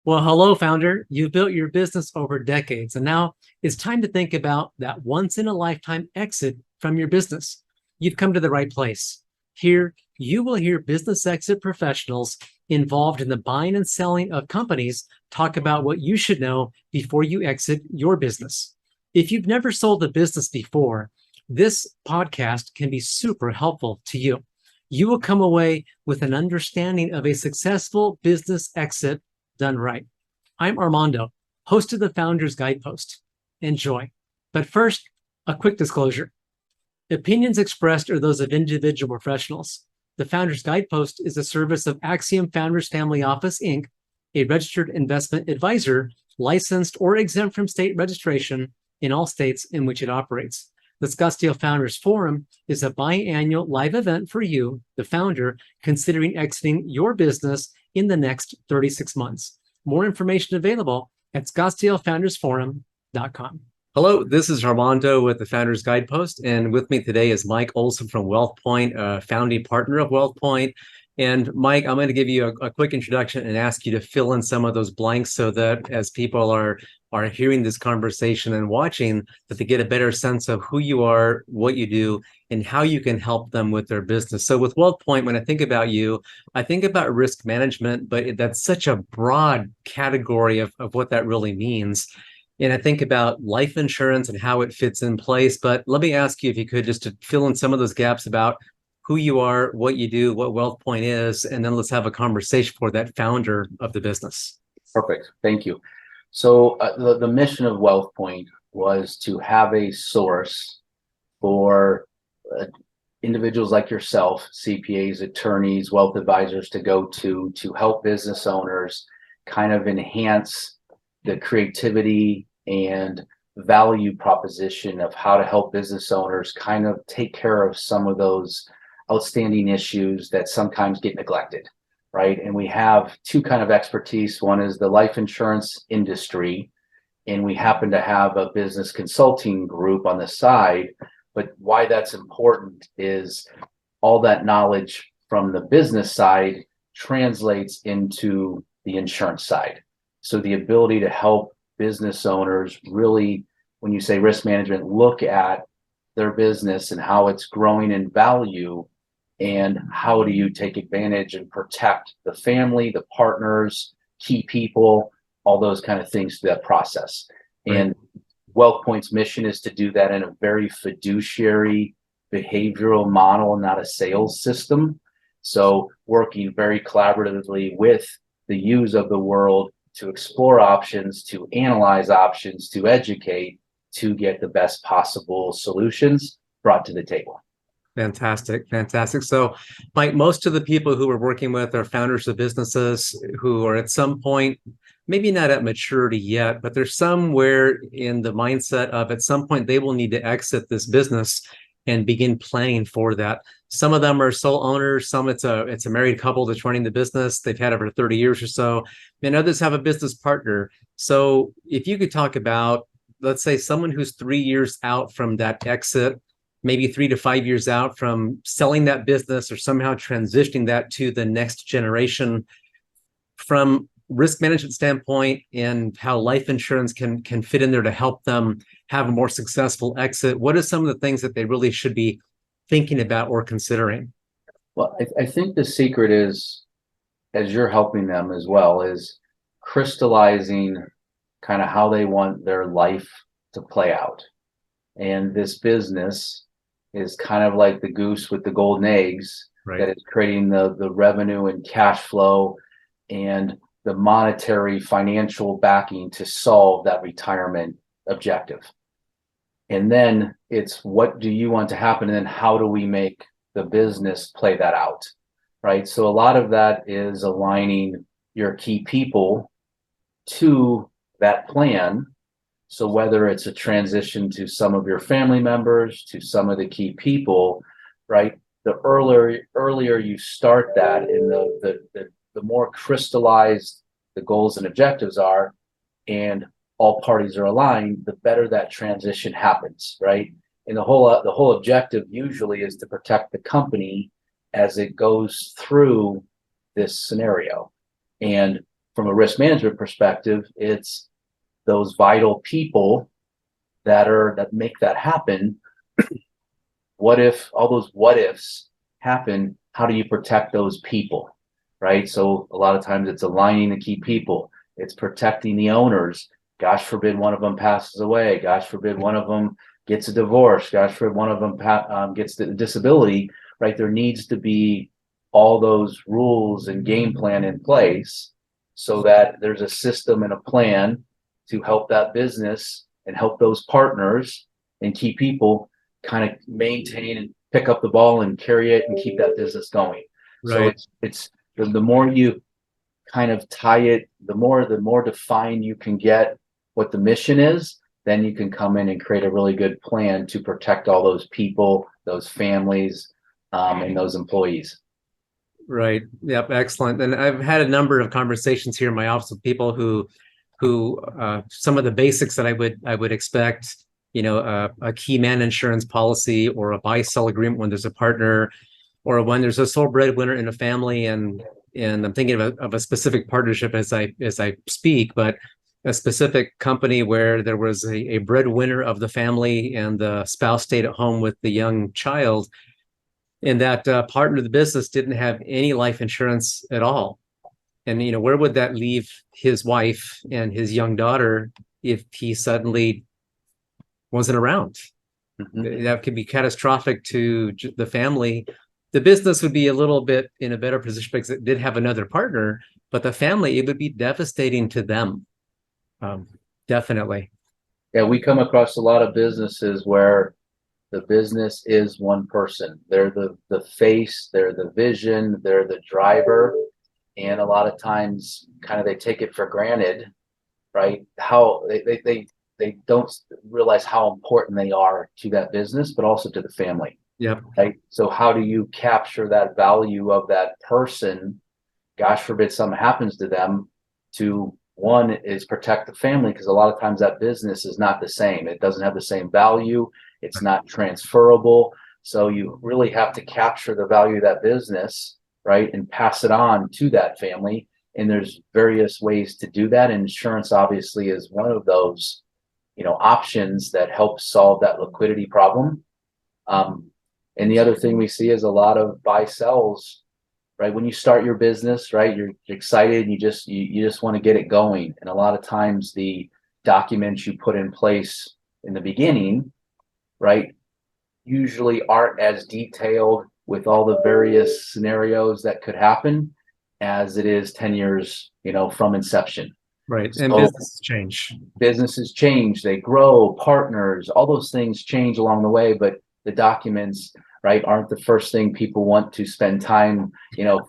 Well, hello, founder. You've built your business over decades, and now it's time to think about that once in a lifetime exit from your business. You've come to the right place. Here, you will hear business exit professionals involved in the buying and selling of companies talk about what you should know before you exit your business. If you've never sold a business before, this podcast can be super helpful to you. You will come away with an understanding of a successful business exit done right. I'm Armando, host of the Founder's Guidepost. Enjoy. But first, a quick disclosure. Opinions expressed are those of individual professionals. The Founder's Guidepost is a service of AXIOM Founders Family Office, Inc., a registered investment advisor, licensed or exempt from state registration in all states in which it operates. The Scottsdale Founders Forum is a biannual live event for you, the founder, considering exiting your business in the next 36 months. More information available at scottsdalefoundersforum.com. Hello, this is Armando with the Founders Guidepost, and with me today is Mike Olson from WealthPoint, a founding partner of WealthPoint. And Mike, I'm going to give you a quick introduction and ask you to fill in some of those blanks so that as people are hearing this conversation and watching, that they get a better sense of who you are, what you do, and how you can help them with their business. So with WealthPoint, when I think about you, I think about risk management, but that's such a broad category of what that really means. And I think about life insurance and how it fits in place. But let me ask you if you could just to fill in some of those gaps about who you are, what you do, what WealthPoint is, and then let's have a conversation for that founder of the business. Perfect. Thank you. So the mission of WealthPoint was to have a source for individuals like yourself, CPAs, attorneys, wealth advisors to go to help business owners kind of enhance the creativity and value proposition of how to help business owners kind of take care of some of those outstanding issues that sometimes get neglected, right? And we have two kind of expertise. One is the life insurance industry, and we happen to have a business consulting group on the side. But why that's important is all that knowledge from the business side translates into the insurance side. So the ability to help business owners really, when you say risk management, look at their business and how it's growing in value, and how do you take advantage and protect the family, the partners, key people, all those kind of things through that process. Right. And WealthPoint's mission is to do that in a very fiduciary behavioral model, not a sales system. So working very collaboratively with the yous of the world to explore options, to analyze options, to educate, to get the best possible solutions brought to the table. Fantastic. So, Mike, most of the people who we're working with are founders of businesses who are at some point, maybe not at maturity yet, but they're somewhere in the mindset of at some point they will need to exit this business and begin planning for that. Some of them are sole owners, some it's a married couple that's running the business. They've had it for 30 years or so, and others have a business partner. So if you could talk about, let's say, someone who's 3 years out from that exit, maybe 3 to 5 years out from selling that business or somehow transitioning that to the next generation, from risk management standpoint and how life insurance can fit in there to help them have a more successful exit. What are some of the things that they really should be thinking about or considering? Well, I think the secret is, as you're helping them as well, is crystallizing kind of how they want their life to play out. And this business is kind of like the goose with the golden eggs, right, that is creating the revenue and cash flow and the monetary financial backing to solve that retirement objective. And then it's, what do you want to happen? And then how do we make the business play that out, right? So a lot of that is aligning your key people to that plan. So whether it's a transition to some of your family members, to some of the key people, right? The earlier you start that, and the more crystallized the goals and objectives are, and all parties are aligned, the better that transition happens, right? And the whole objective usually is to protect the company as it goes through this scenario. And from a risk management perspective, it's those vital people that make that happen. What if all those what ifs happen? How do you protect those people? Right. So a lot of times it's aligning the key people. It's protecting the owners. Gosh forbid one of them passes away. Gosh forbid one of them gets a divorce. Gosh forbid one of them gets the disability. Right. There needs to be all those rules and game plan in place so that there's a system and a plan to help that business and help those partners and key people kind of maintain and pick up the ball and carry it and keep that business going. Right. So it's the more you kind of tie it, the more defined you can get what the mission is, then you can come in and create a really good plan to protect all those people, those families, and those employees. Right. Yep. Excellent. And I've had a number of conversations here in my office with people who some of the basics that I would expect, a key man insurance policy or a buy-sell agreement when there's a partner, or when there's a sole breadwinner in a family, and I'm thinking of a specific partnership as I speak, but a specific company where there was a breadwinner of the family and the spouse stayed at home with the young child, and that partner of the business didn't have any life insurance at all. And where would that leave his wife and his young daughter if he suddenly wasn't around? Mm-hmm. That could be catastrophic to the family. The business would be a little bit in a better position because it did have another partner, but the family, it would be devastating to them. Definitely. Yeah, we come across a lot of businesses where the business is one person. They're the face, they're the vision, they're the driver. And a lot of times kind of they take it for granted, right? How they don't realize how important they are to that business, but also to the family. Yeah. Right. So how do you capture that value of that person? Gosh forbid something happens to them. To one is protect the family, because a lot of times that business is not the same. It doesn't have the same value. It's not transferable. So you really have to capture the value of that business, right, and pass it on to that family. And there's various ways to do that. Insurance obviously is one of those, options that help solve that liquidity problem. And the other thing we see is a lot of buy sells, right? When you start your business, right, you're excited, you just want to get it going. And a lot of times the documents you put in place in the beginning, right, usually aren't as detailed with all the various scenarios that could happen as it is 10 years, from inception. Right. So and businesses change. Businesses change, they grow, partners, all those things change along the way, but the documents, right, aren't the first thing people want to spend time,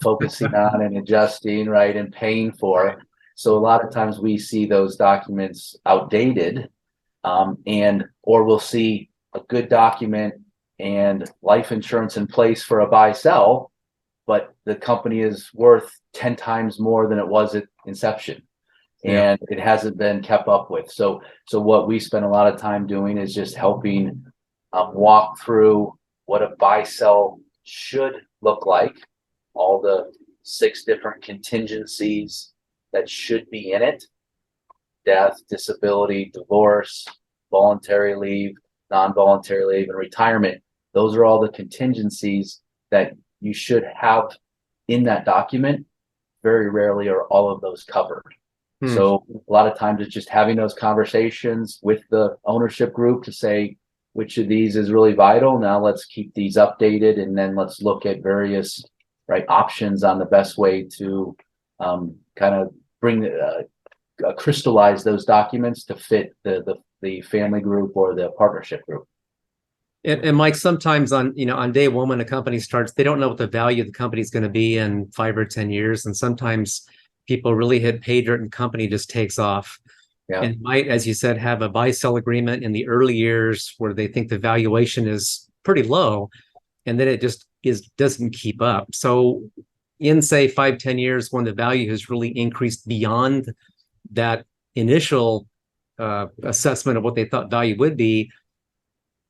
focusing on and adjusting, right, and paying for. So a lot of times we see those documents outdated, or we'll see a good document and life insurance in place for a buy sell, but the company is worth 10 times more than it was at inception. And it hasn't been kept up with. So what we spend a lot of time doing is just helping walk through what a buy sell should look like, all the 6 different contingencies that should be in it: death, disability, divorce, voluntary leave, non-voluntary leave, and retirement. Those are all the contingencies that you should have in that document. Very rarely are all of those covered. So a lot of times it's just having those conversations with the ownership group to say, which of these is really vital? Now let's keep these updated, and then let's look at various options on the best way to kind of bring crystallize those documents to fit the family group or the partnership group. And Mike, sometimes on day one when a company starts, they don't know what the value of the company is going to be in 5 or 10 years, and sometimes people really hit pay dirt and company just takes off. Yeah. And might, as you said, have a buy-sell agreement in the early years where they think the valuation is pretty low, and then it just doesn't keep up. So in, say, 5-10 years, when the value has really increased beyond that initial assessment of what they thought value would be,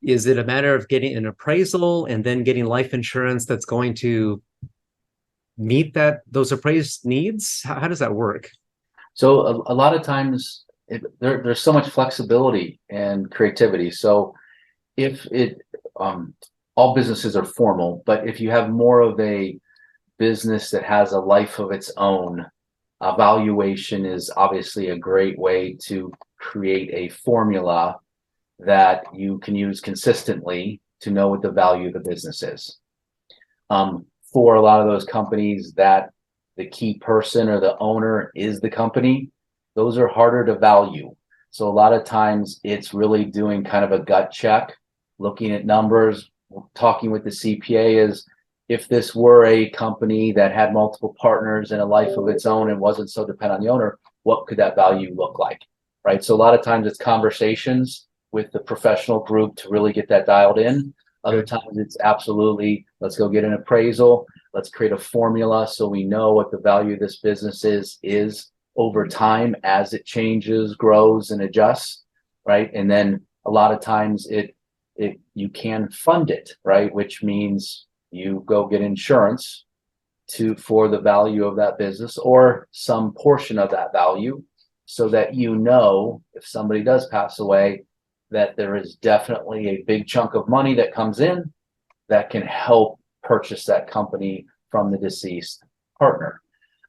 is it a matter of getting an appraisal and then getting life insurance that's going to meet those appraised needs? How does that work? So a lot of times there's so much flexibility and creativity. So if it, all businesses are formal, but if you have more of a business that has a life of its own, valuation is obviously a great way to create a formula that you can use consistently to know what the value of the business is. For a lot of those companies that the key person or the owner is the company, those are harder to value. So a lot of times it's really doing kind of a gut check, looking at numbers, talking with the CPA is, if this were a company that had multiple partners and a life of its own and wasn't so dependent on the owner, what could that value look like, right? So a lot of times it's conversations with the professional group to really get that dialed in. Other times it's absolutely, let's go get an appraisal. Let's create a formula so we know what the value of this business is over time as it changes, grows, and adjusts, right? And then a lot of times you can fund it, right? Which means you go get insurance for the value of that business or some portion of that value, so that you know if somebody does pass away, that there is definitely a big chunk of money that comes in that can help purchase that company from the deceased partner.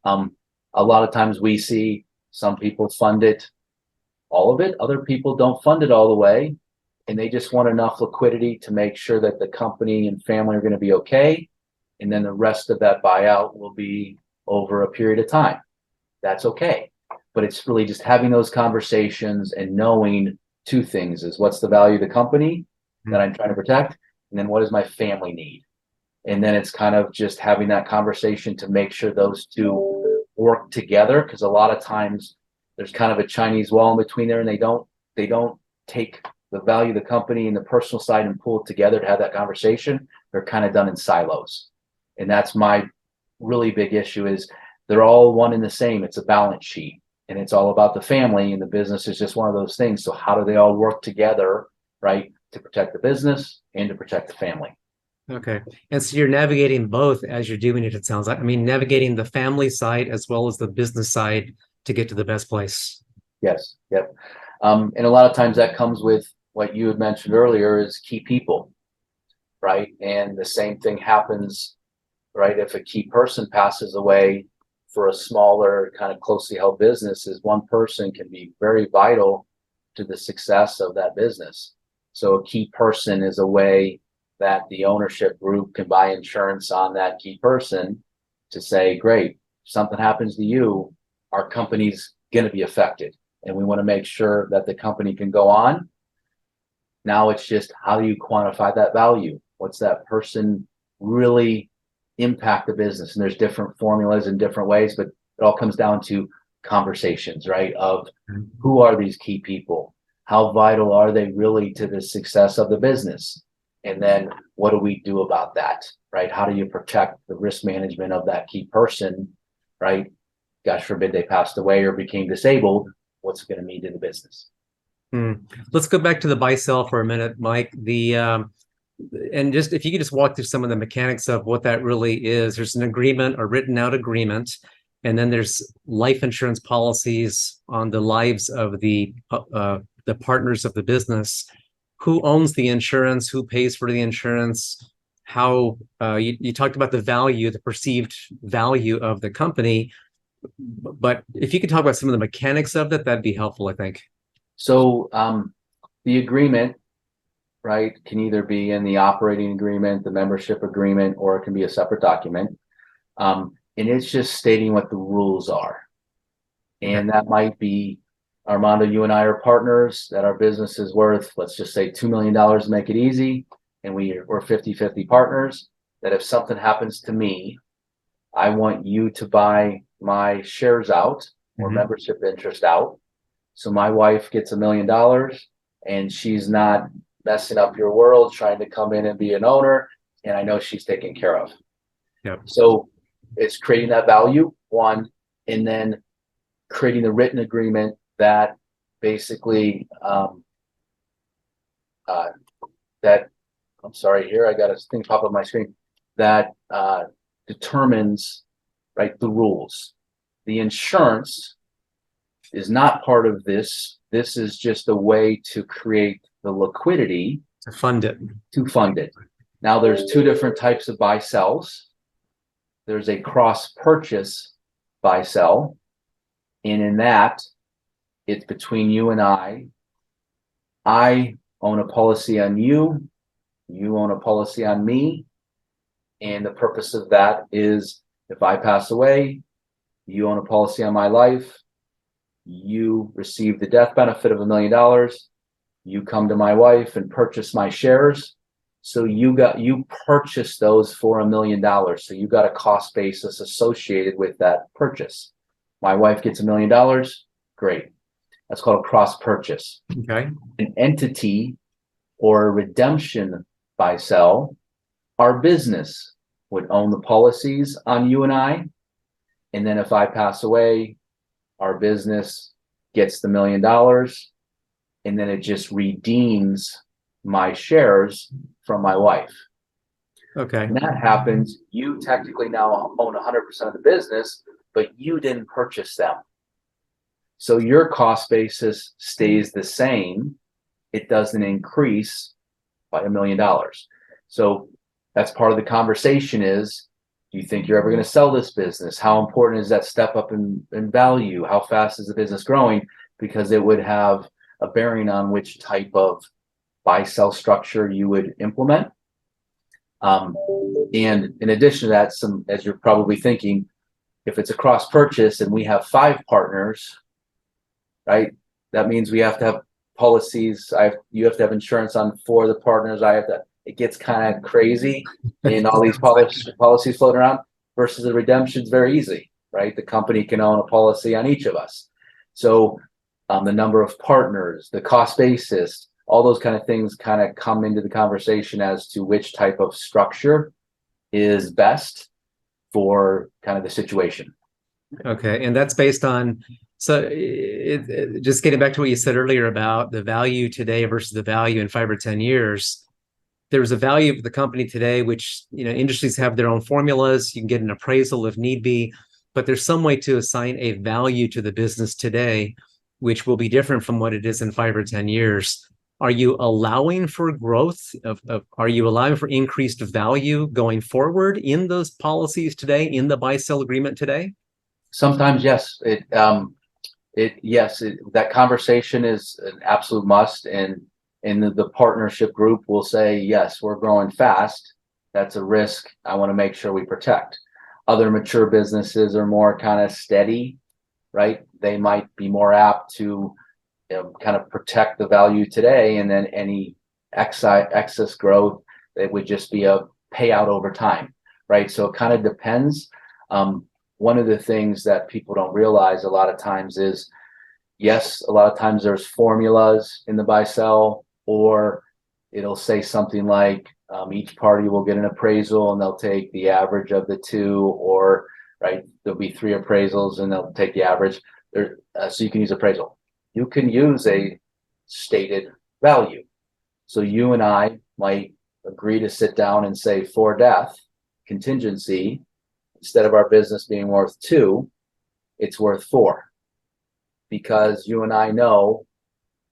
A lot of times we see some people fund it, all of it. Other people don't fund it all the way, and they just want enough liquidity to make sure that the company and family are going to be okay. And then the rest of that buyout will be over a period of time. That's okay. But it's really just having those conversations and knowing two things is, what's the value of the company that I'm trying to protect? And then what does my family need? And then it's kind of just having that conversation to make sure those two work together. Because a lot of times there's kind of a Chinese wall in between there, and they don't take the value of the company and the personal side and pull it together to have that conversation. They're kind of done in silos. And that's my really big issue, is they're all one and the same. It's a balance sheet, and it's all about the family, and the business is just one of those things. So how do they all work together, right, to protect the business and to protect the family? Okay. And so you're navigating both as you're doing it sounds like. I mean, navigating the family side as well as the business side to get to the best place. Yes. Yep. And a lot of times that comes with what you had mentioned earlier, is key people, right? And the same thing happens, right? If a key person passes away for a smaller kind of closely held business, is one person can be very vital to the success of that business. So a key person is a way that the ownership group can buy insurance on that key person to say, great, if something happens to you, our company's going to be affected, and we want to make sure that the company can go on. Now it's just, how do you quantify that value? What's that person really impact the business? And there's different formulas in different ways, but it all comes down to conversations, right? Of who are these key people? How vital are they really to the success of the business? And then what do we do about that, right? How do you protect the risk management of that key person, right? Gosh forbid they passed away or became disabled. What's it going to mean to the business? Let's go back to the buy sell for a minute, Mike. And just if you could just walk through some of the mechanics of what that really is. There's an agreement, a written out agreement, and then there's life insurance policies on the lives of the partners of the business. Who owns the insurance? Who pays for the insurance? How you talked about the value, the perceived value of the company, but if you could talk about some of the mechanics of that, that'd be helpful, I think. So the agreement, right, can either be in the operating agreement, the membership agreement, or it can be a separate document. And it's just stating what the rules are. And that might be, Armando, you and I are partners, that our business is worth, let's just say $2 million to make it easy. And we're 50-50 partners, that if something happens to me, I want you to buy my shares out or membership interest out. So my wife gets $1 million, and she's not messing up your world, trying to come in and be an owner. And I know she's taken care of. Yep. So it's creating that value, one, and then creating the written agreement that basically that, I'm sorry, here I got a thing pop up on my screen, that determines, right, the rules. The insurance is not part of this. This is just a way to create the liquidity To fund it. to fund it. Now there's two different types of buy sells. There's a cross purchase buy sell. And in that, it's between you and I. I own a policy on you. You own a policy on me. And the purpose of that is if I pass away, you own a policy on my life. You receive the death benefit of $1 million. You come to my wife and purchase my shares. So you purchased those for $1 million. So you got a cost basis associated with that purchase. My wife gets $1 million. Great. That's called a cross purchase. Okay. An entity or a redemption buy sell, our business would own the policies on you and I. And then if I pass away, our business gets the $1 million, and then it just redeems my shares from my wife. Okay. When that happens, you technically now own 100% of the business, but you didn't purchase them. So your cost basis stays the same. It doesn't increase by $1 million. So that's part of the conversation is, do you think you're ever going to sell this business? How important is that step up in value? How fast is the business growing? Because it would have a bearing on which type of buy-sell structure you would implement. And in addition to that, as you're probably thinking, if it's a cross purchase and we have 5 partners, right? That means we have to have policies. You have to have insurance on 4 of the partners. It gets kind of crazy and all these policies floating around versus the redemption is very easy, right? The company can own a policy on each of us. So the number of partners, the cost basis, all those kind of things kind of come into the conversation as to which type of structure is best for kind of the situation. Okay. And that's based on, so just getting back to what you said earlier about the value today versus the value in 5 or 10 years. There's a value of the company today, which, industries have their own formulas. You can get an appraisal if need be, but there's some way to assign a value to the business today, which will be different from what it is in 5 or 10 years. Are you allowing for growth are you allowing for increased value going forward in those policies today, in the buy-sell agreement today? Sometimes, yes. That conversation is an absolute must. And the partnership group will say, yes, we're growing fast. That's a risk I want to make sure we protect. Other mature businesses are more kind of steady, right? They might be more apt to kind of protect the value today, and then any excess growth, it would just be a payout over time, right? So it kind of depends. One of the things that people don't realize a lot of times is, yes, a lot of times there's formulas in the buy-sell, or it'll say something like each party will get an appraisal and they'll take the average of the 2, or right, there'll be 3 appraisals and they'll take the average. So you can use appraisal. You can use a stated value. So you and I might agree to sit down and say, for death contingency, instead of our business being worth 2, it's worth 4. Because you and I know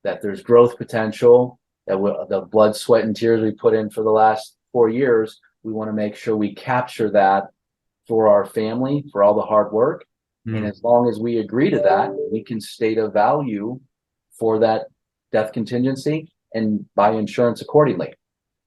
that there's growth potential, that the blood, sweat, and tears we put in for the last 4 years, we want to make sure we capture that for our family, for all the hard work. And as long as we agree to that, we can state a value for that death contingency and buy insurance accordingly.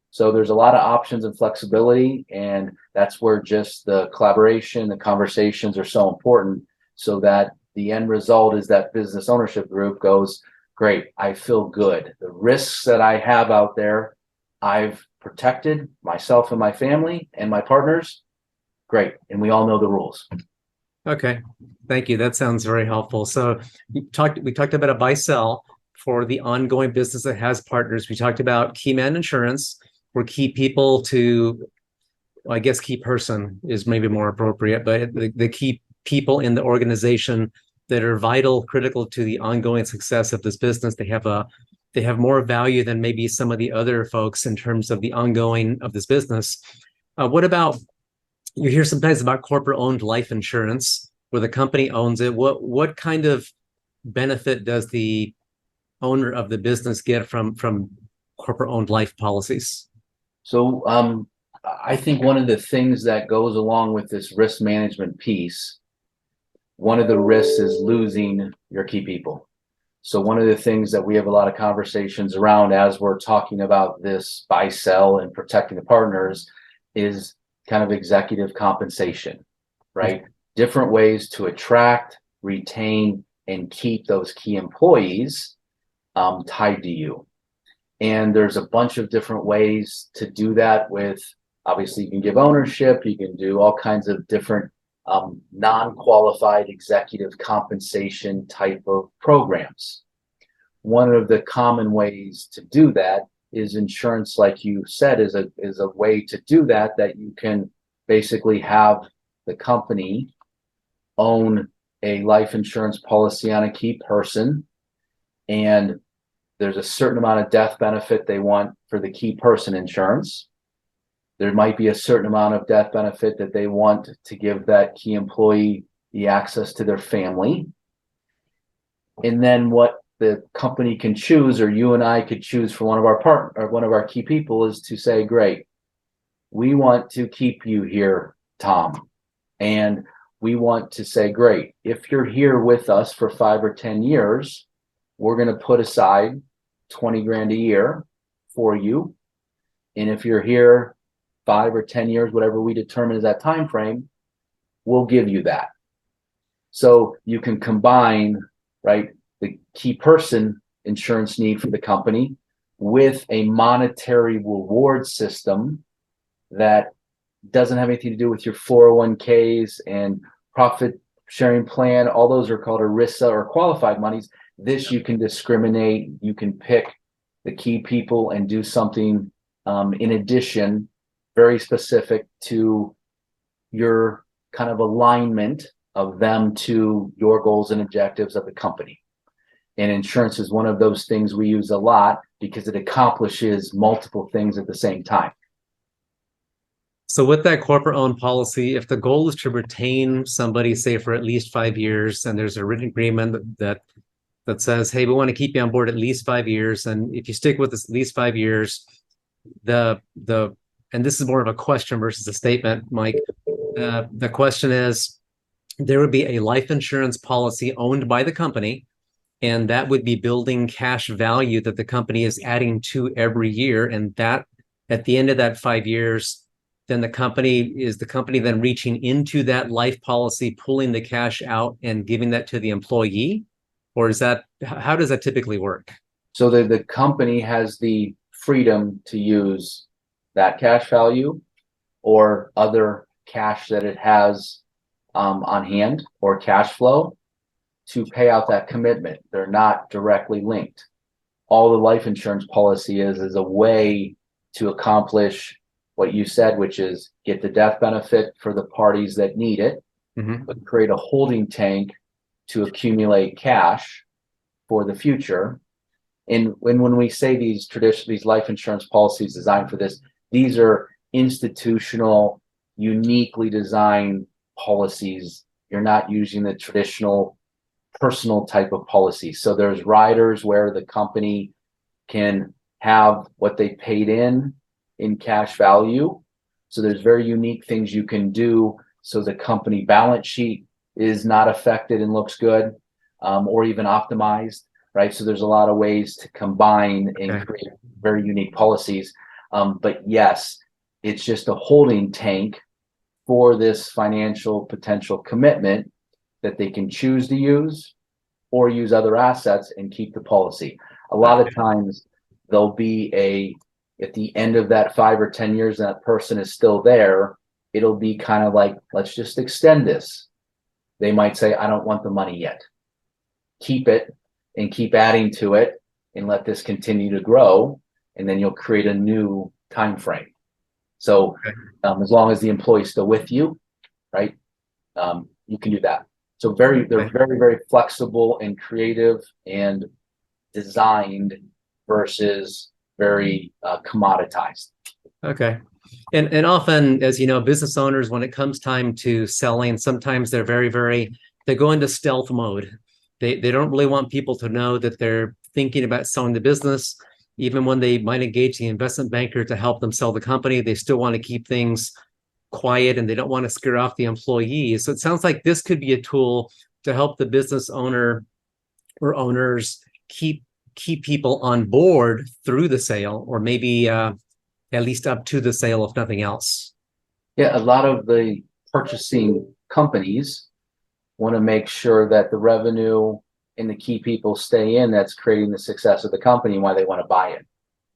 So there's a lot of options and flexibility, and that's where just the collaboration, the conversations are so important, so that the end result is that business ownership group goes, great, I feel good. The risks that I have out there, I've protected myself and my family and my partners. Great. And we all know the rules. Okay. Thank you. That sounds very helpful. So we talked about a buy-sell for the ongoing business that has partners. We talked about key man insurance for key people to, well, I guess key person is maybe more appropriate, but the key people in the organization that are vital, critical to the ongoing success of this business. They have more value than maybe some of the other folks in terms of the ongoing of this business. What about, you hear sometimes about corporate owned life insurance where the company owns it. What kind of benefit does the owner of the business get from corporate owned life policies? So I think one of the things that goes along with this risk management piece, one of the risks is losing your key people. So one of the things that we have a lot of conversations around as we're talking about this buy, sell, and protecting the partners is kind of executive compensation, right? Different ways to attract, retain, and keep those key employees tied to you. And there's a bunch of different ways to do that with, obviously, you can give ownership, you can do all kinds of different non-qualified executive compensation type of programs. One of the common ways to do that is insurance, like you said, is a way to do that you can basically have the company own a life insurance policy on a key person, and there's a certain amount of death benefit they want for the key person insurance. There might be a certain amount of death benefit that they want to give that key employee the access to their family. And then what the company can choose, or you and I could choose for one of our key people, is to say, great, we want to keep you here, Tom. And we want to say, great, if you're here with us for 5 or 10 years, we're going to put aside 20 grand a year for you. And if you're here 5 or 10 years, whatever we determine is that time frame, we'll give you that. So you can combine, right, the key person insurance need for the company with a monetary reward system that doesn't have anything to do with your 401ks and profit sharing plan. All those are called ERISA or qualified monies. This you can discriminate, you can pick the key people and do something in addition, very specific to your kind of alignment of them to your goals and objectives of the company. And insurance is one of those things we use a lot because it accomplishes multiple things at the same time. So with that corporate owned policy, if the goal is to retain somebody, say for at least 5 years, and there's a written agreement that says, hey, we want to keep you on board at least 5 years, and if you stick with us at least 5 years, and this is more of a question versus a statement, Mike. The question is, there would be a life insurance policy owned by the company, and that would be building cash value that the company is adding to every year. And that at the end of that 5 years, then the company then reaching into that life policy, pulling the cash out and giving that to the employee? Or how does that typically work? So the company has the freedom to use that cash value or other cash that it has on hand or cash flow to pay out that commitment. They're not directly linked. All the life insurance policy is a way to accomplish what you said, which is get the death benefit for the parties that need it, but create a holding tank to accumulate cash for the future. And when we say these life insurance policies designed for this, these are institutional, uniquely designed policies. You're not using the traditional personal type of policy. So there's riders where the company can have what they paid in cash value. So there's very unique things you can do so the company balance sheet is not affected and looks good, or even optimized, right? So there's a lot of ways to combine and create very unique policies. But yes, it's just a holding tank for this financial potential commitment that they can choose to use or use other assets and keep the policy. A lot of times there'll be at the end of that 5 or 10 years, and that person is still there, it'll be kind of like, let's just extend this. They might say, I don't want the money yet. Keep it and keep adding to it and let this continue to grow. And then you'll create a new time frame. So as long as the employee is still with you, right, you can do that. So they're very, very flexible and creative and designed versus very commoditized. Okay. And often, as you know, business owners, when it comes time to selling, sometimes they're they go into stealth mode. They don't really want people to know that they're thinking about selling the business. Even when they might engage the investment banker to help them sell the company, they still want to keep things quiet and they don't want to scare off the employees. So it sounds like this could be a tool to help the business owner or owners keep people on board through the sale, or maybe at least up to the sale, if nothing else. Yeah, a lot of the purchasing companies want to make sure that the revenue and the key people stay in. That's creating the success of the company and why they want to buy it.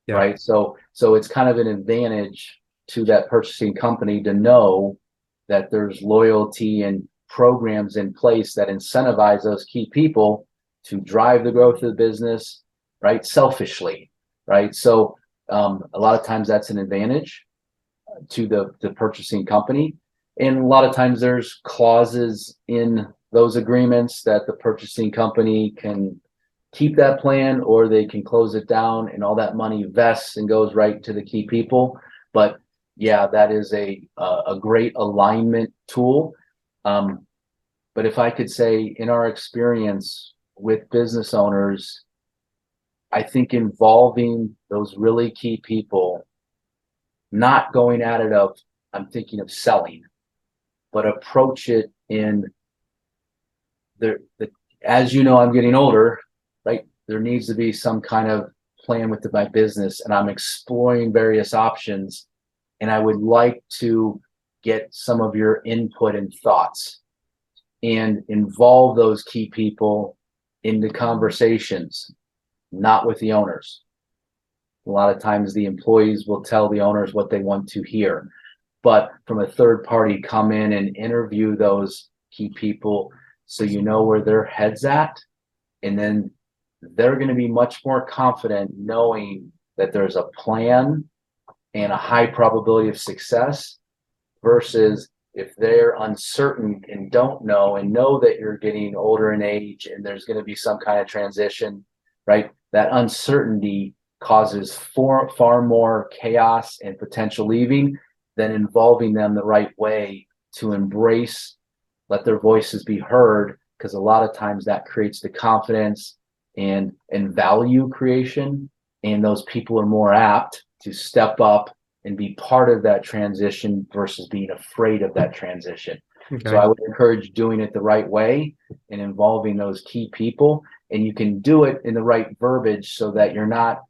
Yeah. Right. So it's kind of an advantage to that purchasing company to know that there's loyalty and programs in place that incentivize those key people to drive the growth of the business, right? Selfishly, right? So a lot of times that's an advantage to the purchasing company. And a lot of times there's clauses in those agreements that the purchasing company can keep that plan or they can close it down, and all that money vests and goes right to the key people. But yeah, that is a great alignment tool. But if I could say, in our experience with business owners, I think involving those really key people, not going at it of, I'm thinking of selling, but approach it in as you know, I'm getting older, right? There needs to be some kind of plan with my business, and I'm exploring various options. And I would like to get some of your input and thoughts and involve those key people in the conversations, not with the owners. A lot of times the employees will tell the owners what they want to hear, but from a third party, come in and interview those key people so you know where their head's at. And then they're going to be much more confident knowing that there's a plan and a high probability of success, versus if they're uncertain and don't know, and know that you're getting older in age and there's going to be some kind of transition, right? That uncertainty causes far more chaos and potential leaving than involving them the right way to embrace, let their voices be heard, because a lot of times that creates the confidence and value creation, and those people are more apt to step up and be part of that transition versus being afraid of that transition. Okay. So I would encourage doing it the right way and involving those key people, and you can do it in the right verbiage so that you're not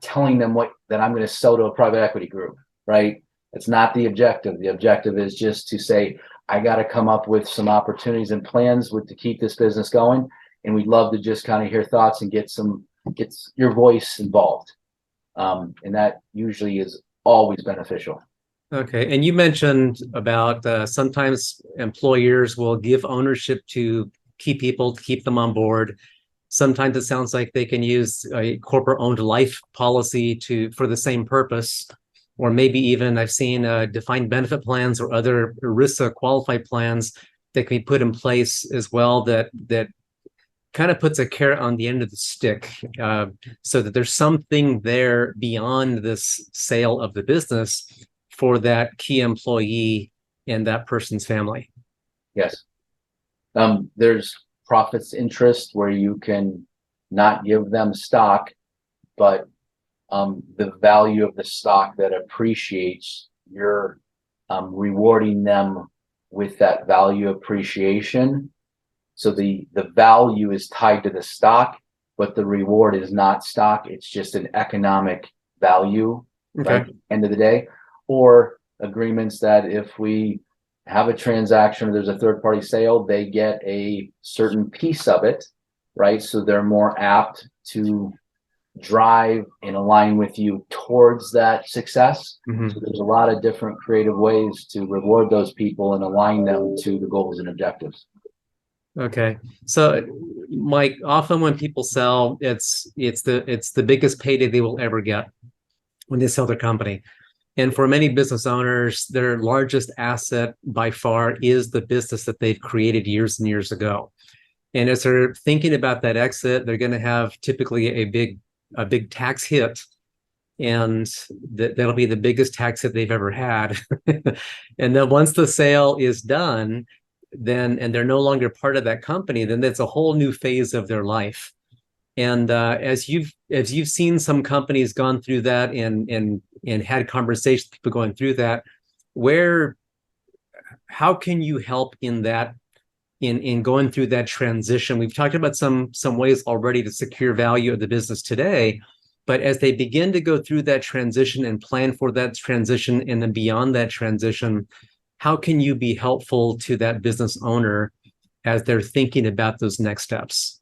telling them that I'm going to sell to a private equity group, right? It's not the objective. The objective is just to say, I got to come up with some opportunities and plans to keep this business going, and we'd love to just kind of hear thoughts and get your voice involved. And that usually is always beneficial. Okay. And you mentioned about sometimes employers will give ownership to key people to keep them on board. Sometimes it sounds like they can use a corporate-owned life policy for the same purpose, or maybe even I've seen defined benefit plans or other ERISA qualified plans that can be put in place as well that kind of puts a carrot on the end of the stick, so that there's something there beyond this sale of the business for that key employee and that person's family. Yes. There's profits interest where you can not give them stock, but the value of the stock that appreciates, you're rewarding them with that value appreciation. So the value is tied to the stock, but the reward is not stock. It's just an economic value, okay, right, at the end of the day. Or agreements that if we have a transaction or there's a third party sale, they get a certain piece of it, right? So they're more apt to drive and align with you towards that success. Mm-hmm. So there's a lot of different creative ways to reward those people and align them to the goals and objectives. Okay. So Mike, often when people sell, it's the biggest payday they will ever get when they sell their company. And for many business owners, their largest asset by far is the business that they've created years and years ago. And as they're thinking about that exit, they're going to have typically a big tax hit, and that'll be the biggest tax hit they've ever had. And then once the sale is done, then and they're no longer part of that company, then that's a whole new phase of their life. And as you've seen some companies gone through that and had conversations with people going through that, how can you help in that, in going through that transition? We've talked about some ways already to secure value of the business today, but as they begin to go through that transition and plan for that transition and then beyond that transition, how can you be helpful to that business owner as they're thinking about those next steps?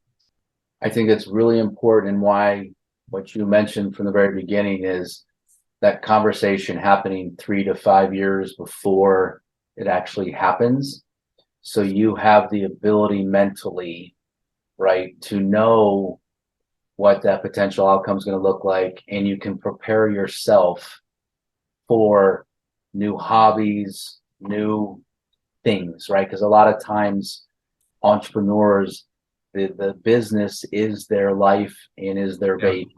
I think it's really important, and why what you mentioned from the very beginning is that conversation happening 3 to 5 years before it actually happens. So you have the ability mentally, right, to know what that potential outcome is going to look like, and you can prepare yourself for new hobbies, new things, right? Because a lot of times entrepreneurs, the business is their life and is their baby.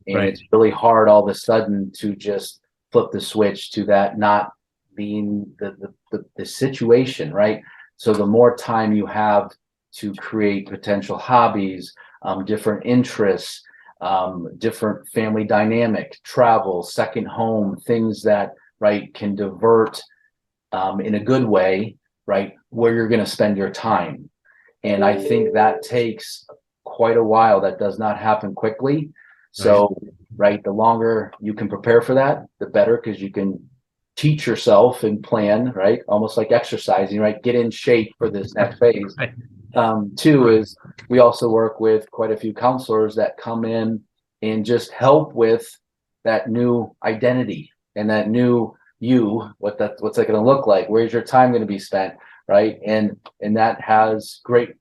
And Right. it's really hard all of a sudden to just flip the switch to that not being the situation, right? So the more time you have to create potential hobbies, different interests, different family dynamic, travel, second home, things that, right, can divert in a good way, right, where you're going to spend your time. And I think that takes quite a while. That does not happen quickly. So, right, the longer you can prepare for that, the better, because you can teach yourself and plan, right? Almost like exercising, right? Get in shape for this next phase. Right. Two is we also work with quite a few counselors that come in and just help with that new identity and that new you, what's that going to look like? Where's your time going to be spent? Right. And that has great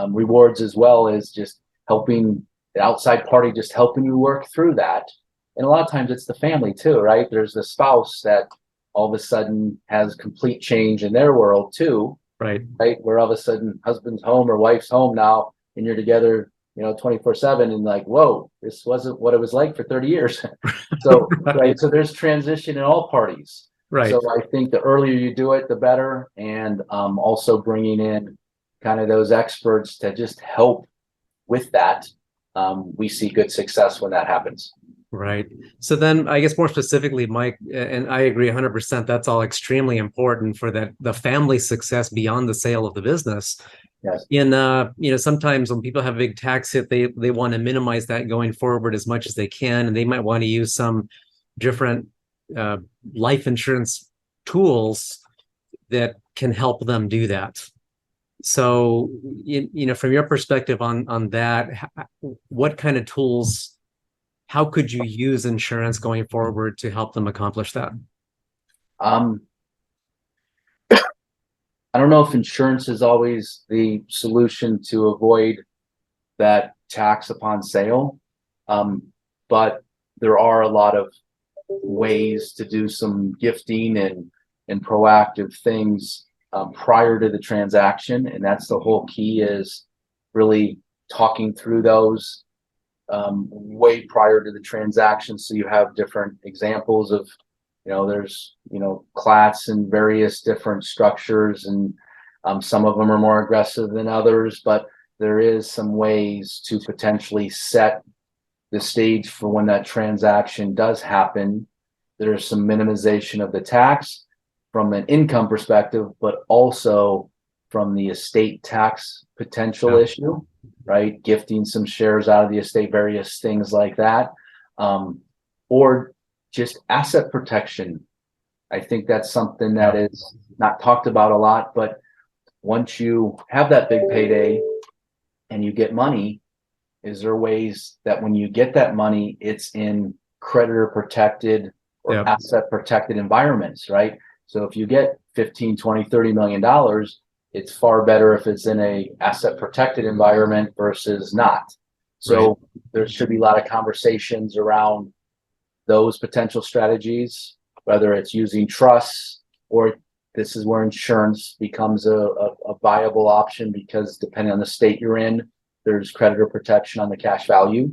rewards, as well as just helping the outside party, just helping you work through that. And a lot of times it's the family too, right? There's the spouse that all of a sudden has complete change in their world too. Right. Right. Where all of a sudden husband's home or wife's home now, and you're together, 24/7, and like, whoa, this wasn't what it was like for 30 years. So, right. So there's transition in all parties. Right. So I think the earlier you do it, the better. And also bringing in kind of those experts to just help with that. We see good success when that happens. Right. So then I guess more specifically, Mike, and I agree 100%, that's all extremely important for the family success beyond the sale of the business. Yes. Sometimes when people have a big tax hit, they want to minimize that going forward as much as they can. And they might want to use some different life insurance tools that can help them do that. So, from your perspective on that, what kind of tools, how could you use insurance going forward to help them accomplish that? I don't know if insurance is always the solution to avoid that tax upon sale, but there are a lot of ways to do some gifting and proactive things prior to the transaction, and that's the whole key, is really talking through those way prior to the transaction. So you have different examples of, there's, clats and various different structures, and some of them are more aggressive than others, but there is some ways to potentially set the stage for when that transaction does happen. There's some minimization of the tax from an income perspective, but also from the estate tax potential issue, right? Gifting some shares out of the estate, various things like that, or just asset protection. I think that's something that is not talked about a lot, but once you have that big payday and you get money, is there ways that when you get that money, it's in creditor protected or asset protected environments, right? So if you get 15, 20, $30 million, it's far better if it's in a asset protected environment versus not. So there should be a lot of conversations around those potential strategies, whether it's using trusts, or this is where insurance becomes a viable option, because depending on the state you're in, there's creditor protection on the cash value.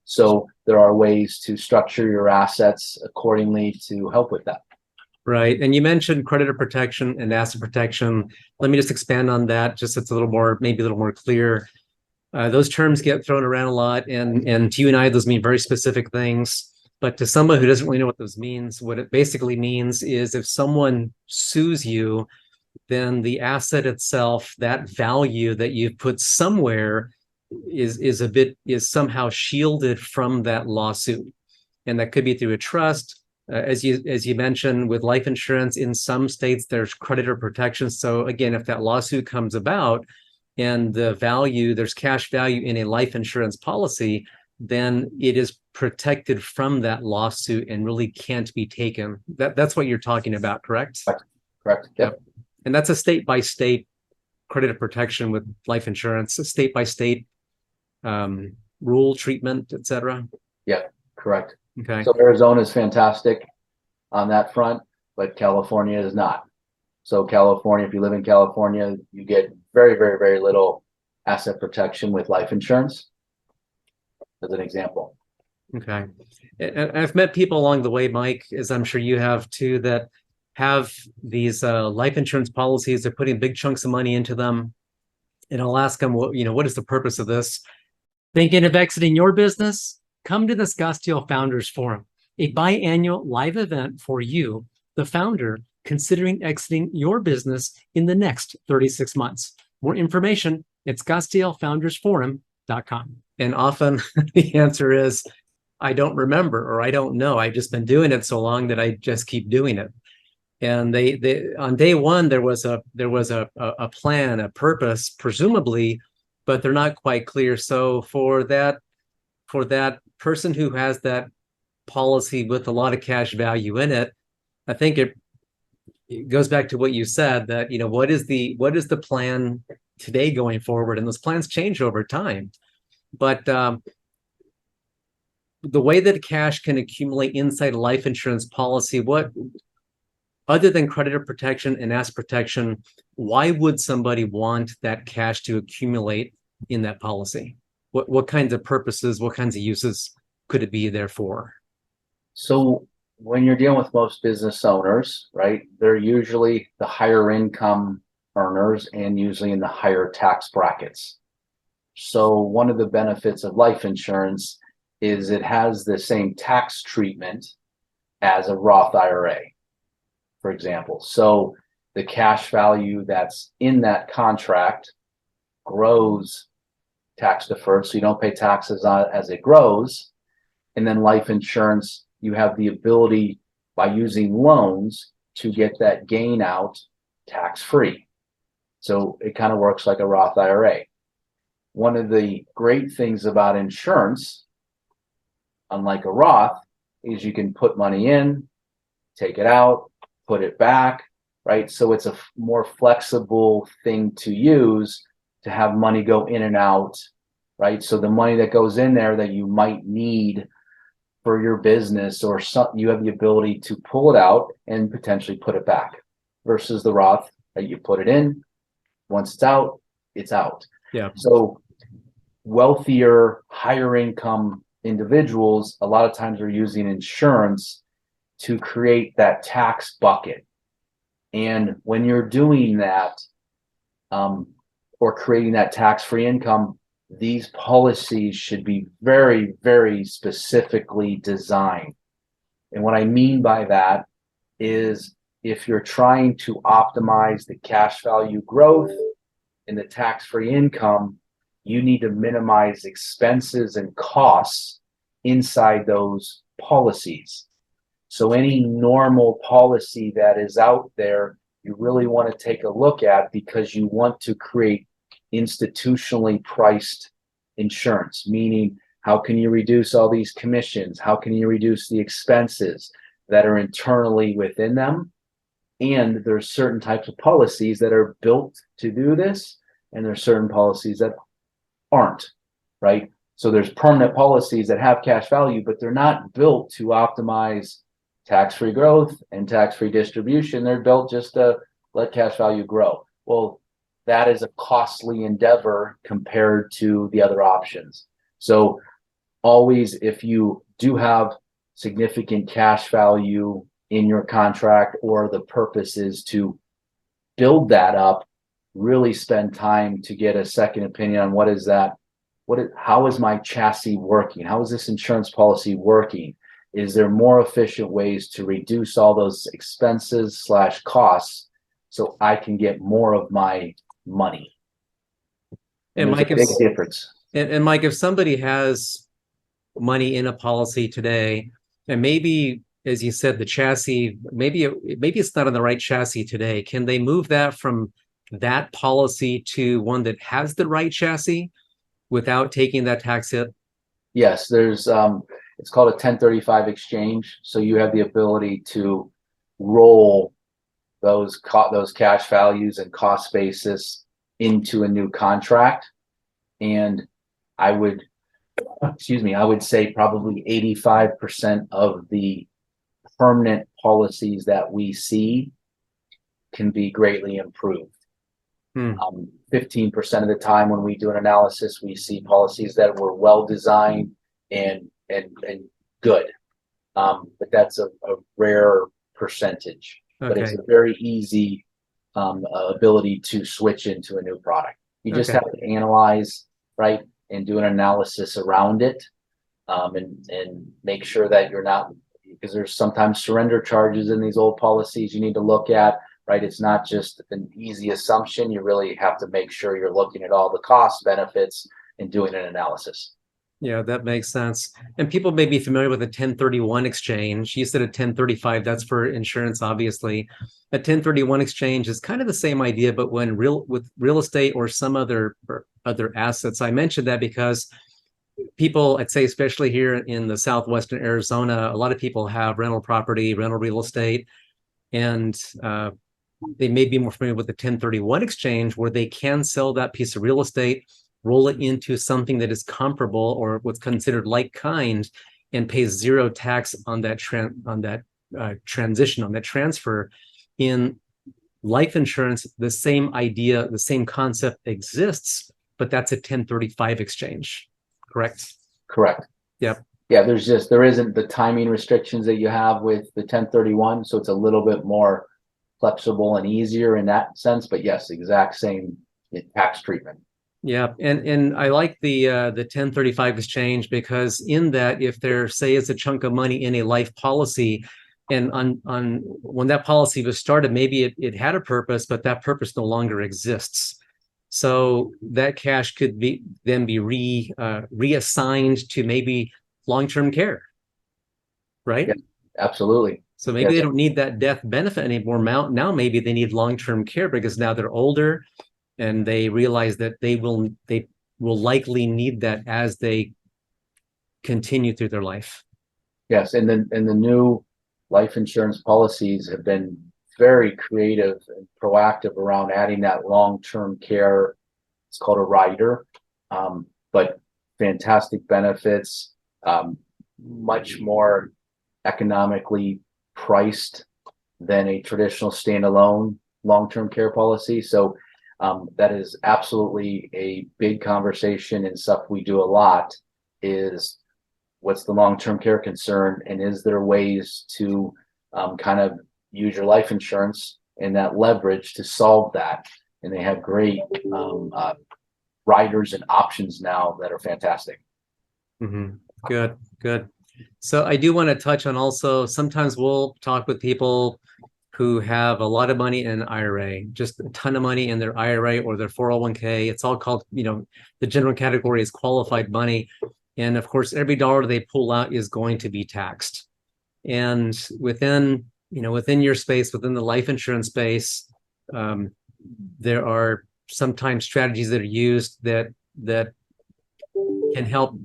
So there are ways to structure your assets accordingly to help with that. Right. And you mentioned creditor protection and asset protection. Let me just expand on that, just so it's a little more, maybe a little more clear. Those terms get thrown around a lot, and to you and I, those mean very specific things. But to someone who doesn't really know what those means, what it basically means is if someone sues you, then the asset itself, that value that you've put somewhere, is somehow shielded from that lawsuit, and that could be through a trust. As you mentioned, with life insurance, in some states there's creditor protection. So again, if that lawsuit comes about and there's cash value in a life insurance policy, then it is protected from that lawsuit and really can't be taken. That's what you're talking about, correct? Correct. Yep. And that's a state by state creditor protection with life insurance, a state by state rule, treatment, etc. Yeah, correct. Okay. So Arizona is fantastic on that front, but California is not. So California, if you live in California, you get very, very, very little asset protection with life insurance, as an example. Okay. And I've met people along the way, Mike, as I'm sure you have too, that have these life insurance policies. They're putting big chunks of money into them. And I'll ask them, what is the purpose of this? Thinking of exiting your business? Come to the Scottsdale Founders Forum, a biannual live event for you, the founder, considering exiting your business in the next 36 months. More information at scottsdalefoundersforum.com. And often the answer is, I don't remember, or I don't know. I've just been doing it so long that I just keep doing it. And they on day one, there was a plan, a purpose, presumably, but they're not quite clear. So for that person who has that policy with a lot of cash value in it, I think it goes back to what you said, that what is the plan today going forward, and those plans change over time. But the way that cash can accumulate inside a life insurance policy, what other than creditor protection and asset protection, why would somebody want that cash to accumulate in that policy? What kinds of purposes, what kinds of uses could it be there for? So when you're dealing with most business owners, right, they're usually the higher income earners and usually in the higher tax brackets. So one of the benefits of life insurance is it has the same tax treatment as a Roth IRA, for example. So the cash value that's in that contract grows tax deferred, so you don't pay taxes on it as it grows. And then life insurance, you have the ability by using loans to get that gain out tax free. So it kind of works like a Roth IRA. One of the great things about insurance, unlike a Roth, is you can put money in, take it out, put it back, right? So it's a more flexible thing to use to have money go in and out, right? So the money that goes in there that you might need for your business or something, you have the ability to pull it out and potentially put it back, versus the Roth that you put it in. Once it's out, it's out. Yeah. So wealthier, higher income individuals, a lot of times are using insurance to create that tax bucket. And when you're doing that, or creating that tax-free income, these policies should be very, very specifically designed. And what I mean by that is, if you're trying to optimize the cash value growth and the tax-free income, you need to minimize expenses and costs inside those policies. So any normal policy that is out there, you really want to take a look at, because you want to create institutionally priced insurance, meaning how can you reduce all these commissions? How can you reduce the expenses that are internally within them? And there's certain types of policies that are built to do this, and there's certain policies that aren't, right? So there's permanent policies that have cash value, but they're not built to optimize tax-free growth and tax-free distribution. They're built just to let cash value grow. Well, that is a costly endeavor compared to the other options. So always, if you do have significant cash value in your contract, or the purpose is to build that up, really spend time to get a second opinion on how is my chassis working? How is this insurance policy working? Is there more efficient ways to reduce all those expenses / costs so I can get more of my money? And there's Mike, a big difference. And Mike, if somebody has money in a policy today, and maybe, as you said, the chassis, maybe it's not on the right chassis today, can they move that from that policy to one that has the right chassis without taking that tax hit? Yes, there's it's called a 1035 exchange. So you have the ability to roll those cash values and cost basis into a new contract. And I would say probably 85% of the permanent policies that we see can be greatly improved. 15% of the time when we do an analysis, we see policies that were well designed and good. But that's a rare percentage. But it's a very easy ability to switch into a new product. You just have to analyze, right, and do an analysis around it, and make sure that you're not, because there's sometimes surrender charges in these old policies you need to look at, right? It's not just an easy assumption. You really have to make sure you're looking at all the costs, benefits, and doing an analysis. Yeah, that makes sense. And people may be familiar with a 1031 exchange. You said a 1035, that's for insurance, obviously. A 1031 exchange is kind of the same idea, but with real estate or some other assets. I mentioned that because people, I'd say, especially here in the southwestern Arizona, a lot of people have rental property, rental real estate, and they may be more familiar with the 1031 exchange, where they can sell that piece of real estate, roll it into something that is comparable or what's considered like kind, and pay zero tax on that transition, on that transfer. In life insurance, the same idea, the same concept exists, but that's a 1035 exchange, correct? Correct. Yep. Yeah, there isn't the timing restrictions that you have with the 1031, so it's a little bit more flexible and easier in that sense. But yes, exact same tax treatment. Yeah, and I like the 1035 exchange, because in that, if there, say, is a chunk of money in a life policy, and on when that policy was started, maybe it had a purpose, but that purpose no longer exists. So that cash could then be reassigned to maybe long-term care, right? Yeah, absolutely. So maybe they don't need that death benefit anymore. Now maybe they need long-term care, because now they're older, and they realize that they will likely need that as they continue through their life. Yes, and the new life insurance policies have been very creative and proactive around adding that long-term care. It's called a rider, but fantastic benefits, much more economically priced than a traditional standalone long-term care policy. So that is absolutely a big conversation, and stuff we do a lot is, what's the long-term care concern, and is there ways to kind of use your life insurance and that leverage to solve that? And they have great riders and options now that are fantastic. Mm-hmm. Good. So I do want to touch on, also, sometimes we'll talk with people who have a lot of money in an IRA, just a ton of money in their IRA or their 401k. It's all called, the general category is qualified money. And of course, every dollar they pull out is going to be taxed. And within your space, within the life insurance space, there are sometimes strategies that are used that can help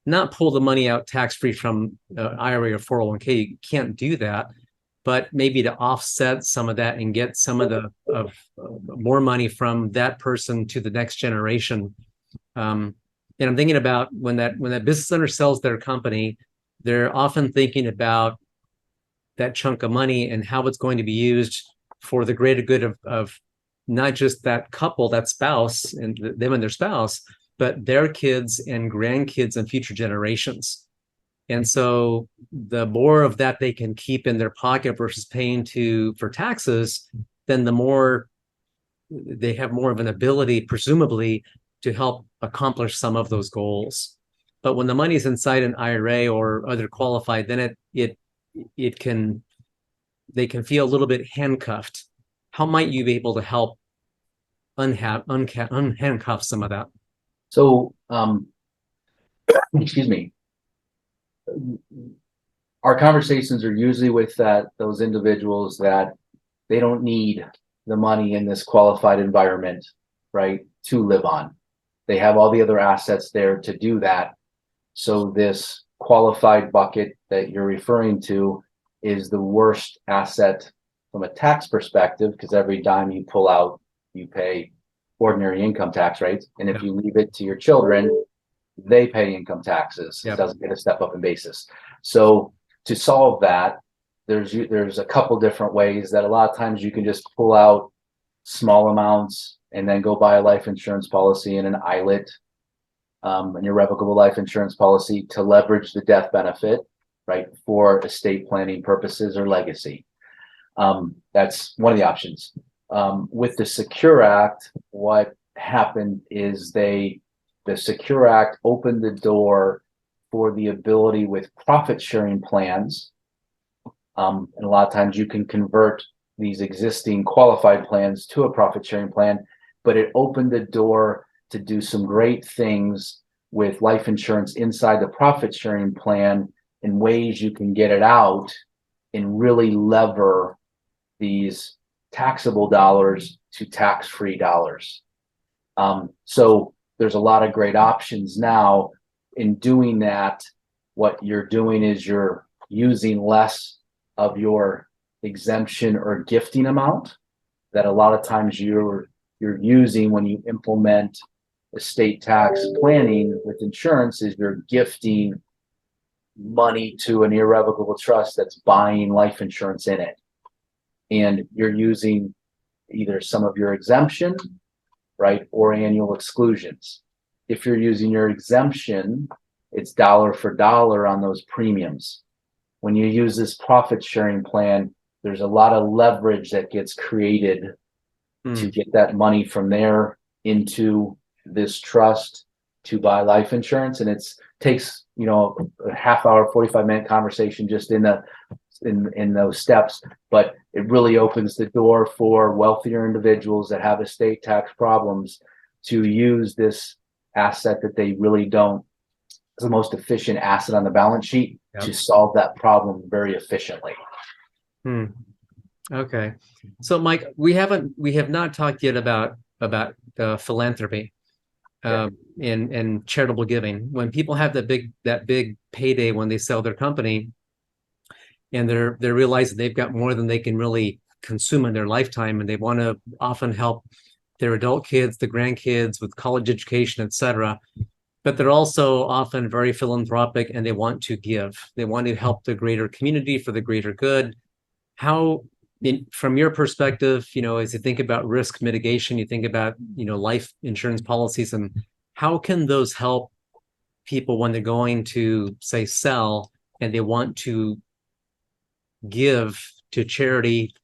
not pull the money out tax-free from IRA or 401k. You can't do that, but maybe to offset some of that and get some of more money from that person to the next generation. And I'm thinking about when that business owner sells their company, they're often thinking about that chunk of money and how it's going to be used for the greater good of not just that couple, that spouse, and them and their spouse, but their kids and grandkids and future generations. And so the more of that they can keep in their pocket versus paying for taxes, then the more they have more of an ability, presumably, to help accomplish some of those goals. But when the money's inside an IRA or other qualified, then it can they can feel a little bit handcuffed. How might you be able to help unhandcuff some of that? So, excuse me. Our conversations are usually with those individuals that they don't need the money in this qualified environment, right, to live on. They have all the other assets there to do that. So this qualified bucket that you're referring to is the worst asset from a tax perspective, because every dime you pull out, you pay ordinary income tax rates. And if you leave it to your children, they pay income taxes. It doesn't get a step up in basis. So to solve that, there's a couple different ways that a lot of times you can just pull out small amounts and then go buy a life insurance policy and an ILIT, an irrevocable life insurance policy, to leverage the death benefit, right, for estate planning purposes or legacy. That's one of the options. With the Secure Act, what happened is the Secure Act opened the door for the ability with profit sharing plans. And a lot of times you can convert these existing qualified plans to a profit sharing plan, but it opened the door to do some great things with life insurance inside the profit sharing plan in ways you can get it out and really lever these taxable dollars to tax-free dollars. So there's a lot of great options now. In doing that, what you're doing is you're using less of your exemption or gifting amount that a lot of times you're using when you implement estate tax planning with insurance. Is you're gifting money to an irrevocable trust that's buying life insurance in it, and you're using either some of your exemption, right, or annual exclusions. If you're using your exemption, it's dollar for dollar on those premiums. When you use this profit sharing plan, there's a lot of leverage that gets created to get that money from there into this trust to buy life insurance. And it takes, a half hour, 45-minute conversation just in those steps, but it really opens the door for wealthier individuals that have estate tax problems to use this asset that they really don't, the most efficient asset on the balance sheet, to solve that problem very efficiently. Okay. So Mike, we have not talked yet about philanthropy and charitable giving. When people have that big payday when they sell their company, and they're realizing they've got more than they can really consume in their lifetime, and they want to often help their adult kids, the grandkids with college education, etc. But they're also often very philanthropic, and they want to give. They want to help the greater community for the greater good. How, from your perspective, as you think about risk mitigation, you think about, life insurance policies, and how can those help people when they're going to, say, sell and they want to give to charity,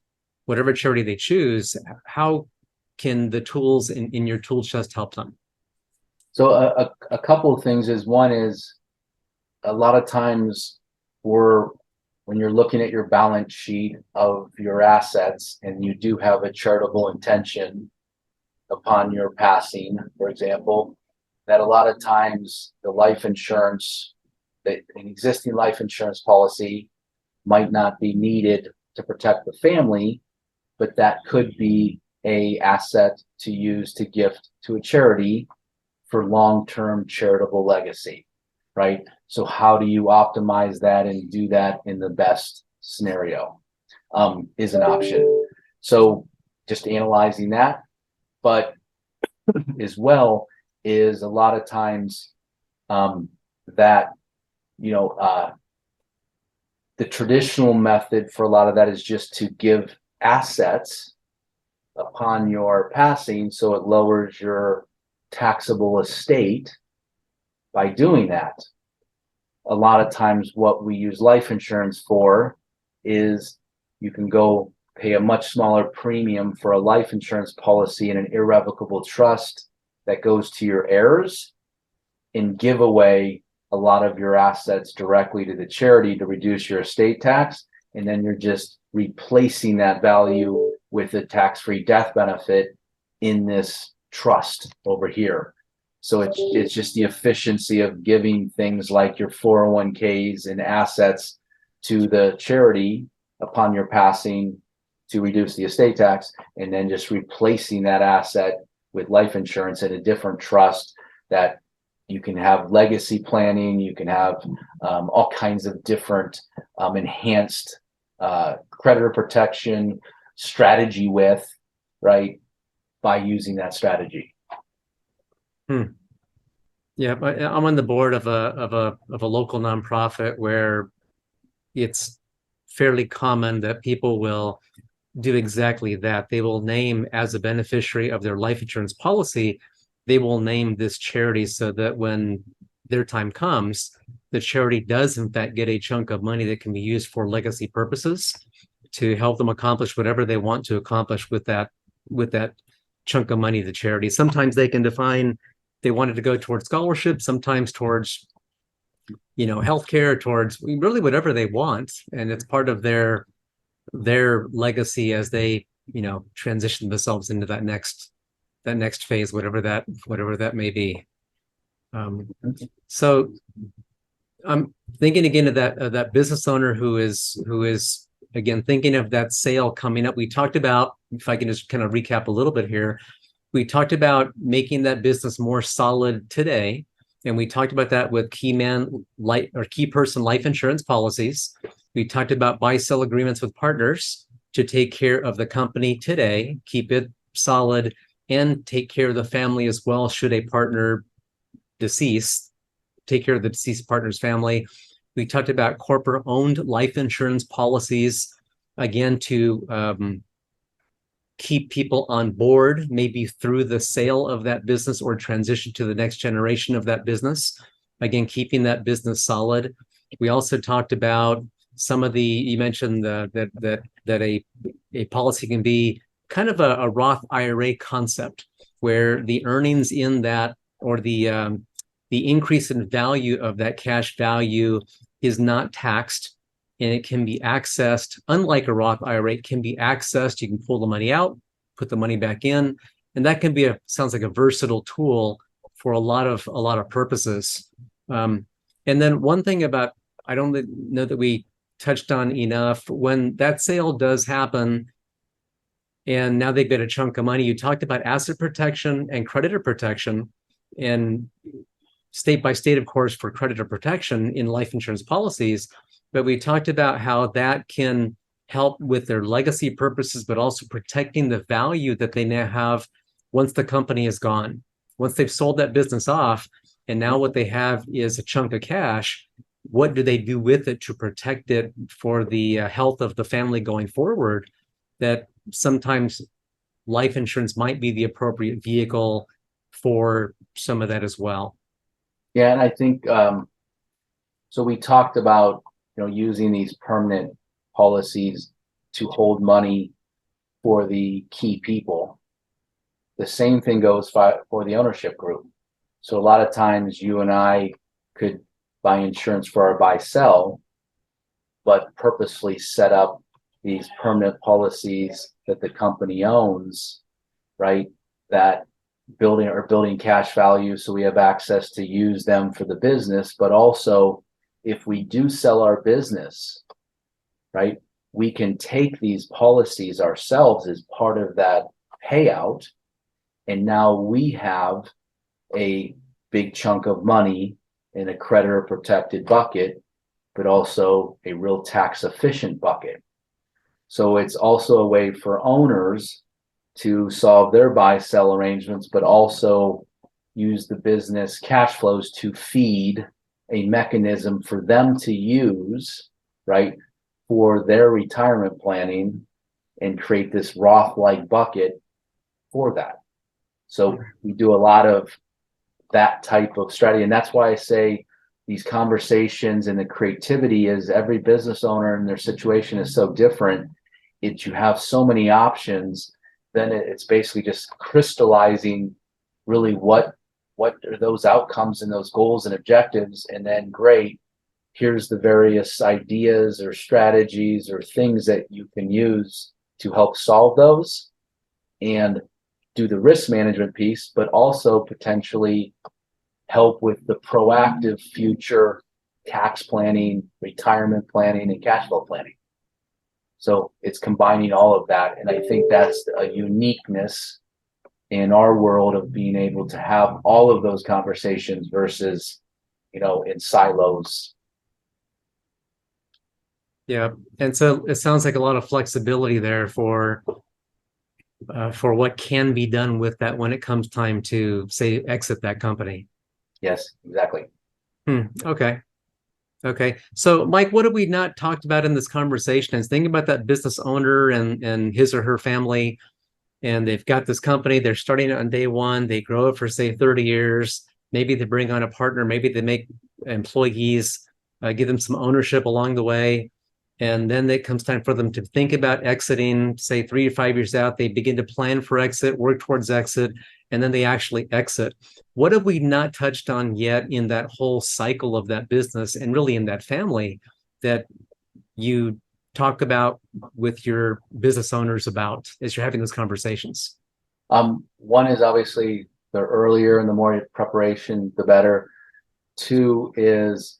whatever charity they choose? How can the tools in your tool chest help them? So a couple of things is, one is, a lot of times when you're looking at your balance sheet of your assets and you do have a charitable intention upon your passing, for example, that a lot of times the life insurance, an existing life insurance policy might not be needed to protect the family, but that could be a asset to use to gift to a charity for long-term charitable legacy, right? So how do you optimize that and do that in the best scenario, is an option. So just analyzing that, but as well is a lot of times that, the traditional method for a lot of that is just to give assets upon your passing, so it lowers your taxable estate by doing that. a lot of times what we use life insurance for is you can go pay a much smaller premium for a life insurance policy in an irrevocable trust that goes to your heirs and give away a lot of your assets directly to the charity to reduce your estate tax. And then you're just replacing that value with a tax-free death benefit in this trust over here. So it's just the efficiency of giving things like your 401ks and assets to the charity upon your passing to reduce the estate tax, and then just replacing that asset with life insurance in a different trust that you can have legacy planning, you can have all kinds of different enhanced creditor protection strategy with, right, by using that strategy. Yeah, I'm on the board of a local nonprofit where it's fairly common that people will do exactly that. They will name, as a beneficiary of their life insurance policy, they will name this charity so that when their time comes, the charity does in fact get a chunk of money that can be used for legacy purposes to help them accomplish whatever they want to accomplish with that chunk of money, the charity. Sometimes they can define they wanted to go towards scholarship, sometimes towards, healthcare, towards really whatever they want. And it's part of their legacy as they, transition themselves into that next phase, whatever that may be. So I'm thinking again of that business owner who is again thinking of that sale coming up. We talked about, if I can just kind of recap a little bit here, we talked about making that business more solid today, and we talked about that with key person life insurance policies. We talked about buy-sell agreements with partners to take care of the company today, keep it solid, and take care of the family as well. Should a partner decease, take care of the deceased partner's family. We talked about corporate-owned life insurance policies, again, to keep people on board, maybe through the sale of that business or transition to the next generation of that business. Again, keeping that business solid. We also talked about some of you mentioned that a policy can be kind of a Roth IRA concept, where the earnings in that, or the increase in value of that cash value, is not taxed, and it can be accessed. Unlike a Roth IRA, it can be accessed. You can pull the money out, put the money back in, and that can be sounds like a versatile tool for a lot of purposes. And then one thing about, I don't know that we touched on enough, when that sale does happen and now they've got a chunk of money, you talked about asset protection and creditor protection, and state by state, of course, for creditor protection in life insurance policies. But we talked about how that can help with their legacy purposes, but also protecting the value that they now have once the company is gone. Once they've sold that business off, and now what they have is a chunk of cash, what do they do with it to protect it for the health of the family going forward? That sometimes life insurance might be the appropriate vehicle for some of that as well. Yeah, and I think, so we talked about, using these permanent policies to hold money for the key people. The same thing goes for the ownership group. So a lot of times you and I could buy insurance for our buy-sell, but purposefully set up these permanent policies that the company owns, right? That building cash value, so we have access to use them for the business. But also, if we do sell our business, right, we can take these policies ourselves as part of that payout, and now we have a big chunk of money in a creditor protected bucket, but also a real tax efficient bucket. So it's also a way for owners to solve their buy-sell arrangements, but also use the business cash flows to feed a mechanism for them to use, right, for their retirement planning, and create this Roth-like bucket for that. So we do a lot of that type of strategy. And that's why I say these conversations and the creativity is every business owner and their situation is so different. You have so many options, then it's basically just crystallizing really what are those outcomes and those goals and objectives, and then great, here's the various ideas or strategies or things that you can use to help solve those and do the risk management piece, but also potentially help with the proactive future tax planning, retirement planning, and cash flow planning. So it's combining all of that. And I think that's a uniqueness in our world of being able to have all of those conversations versus, in silos. Yeah. And so it sounds like a lot of flexibility there for what can be done with that when it comes time to, say, exit that company. Yes, exactly. Okay. So, Mike, what have we not talked about in this conversation? Is thinking about that business owner and his or her family, and they've got this company. They're starting it on day one. They grow it for, say, 30 years. Maybe they bring on a partner. Maybe they make employees, give them some ownership along the way. And then it comes time for them to think about exiting, say 3 to 5 years out. They begin to plan for exit, work towards exit, and then they actually exit. What have we not touched on yet in that whole cycle of that business and really in that family that you talk about with your business owners about as you're having those conversations? One is obviously the earlier and the more preparation, the better. Two is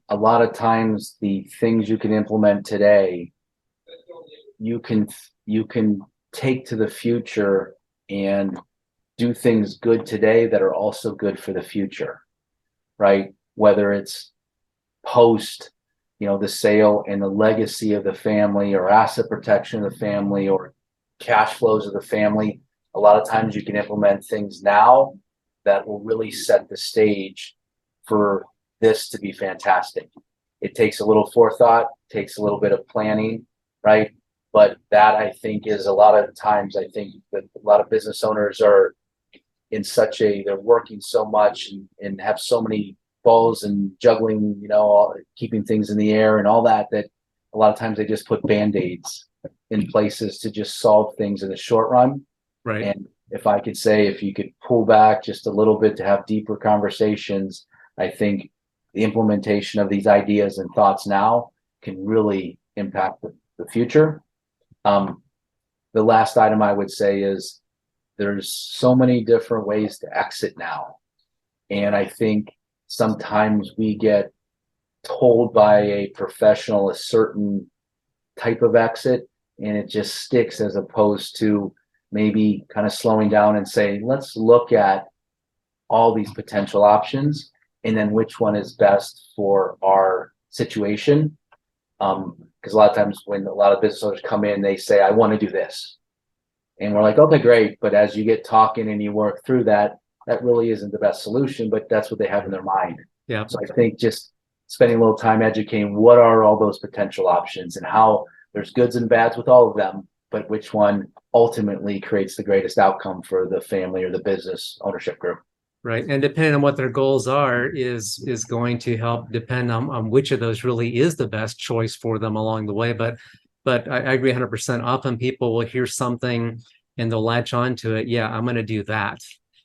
a lot of times the things you can implement today, you can take to the future and do things good today that are also good for the future, right? Whether it's post, the sale and the legacy of the family, or asset protection of the family, or cash flows of the family. A lot of times you can implement things now that will really set the stage for this to be fantastic. It takes a little forethought, takes a little bit of planning, right? But that, I think, is a lot of times, I think that a lot of business owners are in they're working so much and have so many balls and juggling, keeping things in the air and all that a lot of times they just put band-aids in places to just solve things in the short run. Right. And if you could pull back just a little bit to have deeper conversations, I think the implementation of these ideas and thoughts now can really impact the future. The last item I would say is there's so many different ways to exit now. And I think sometimes we get told by a professional a certain type of exit and it just sticks, as opposed to maybe kind of slowing down and saying, let's look at all these potential options and then which one is best for our situation. Because a lot of times when a lot of business owners come in, they say, I want to do this. And we're like, okay, great. But as you get talking and you work through that, that really isn't the best solution, but that's what they have in their mind. Yeah. So I think just spending a little time educating what are all those potential options and how there's goods and bads with all of them, but which one ultimately creates the greatest outcome for the family or the business ownership group. Right. And depending on what their goals are is going to help depend on which of those really is the best choice for them along the way. But I agree 100%. Often people will hear something and they'll latch on to it. Yeah, I'm going to do that.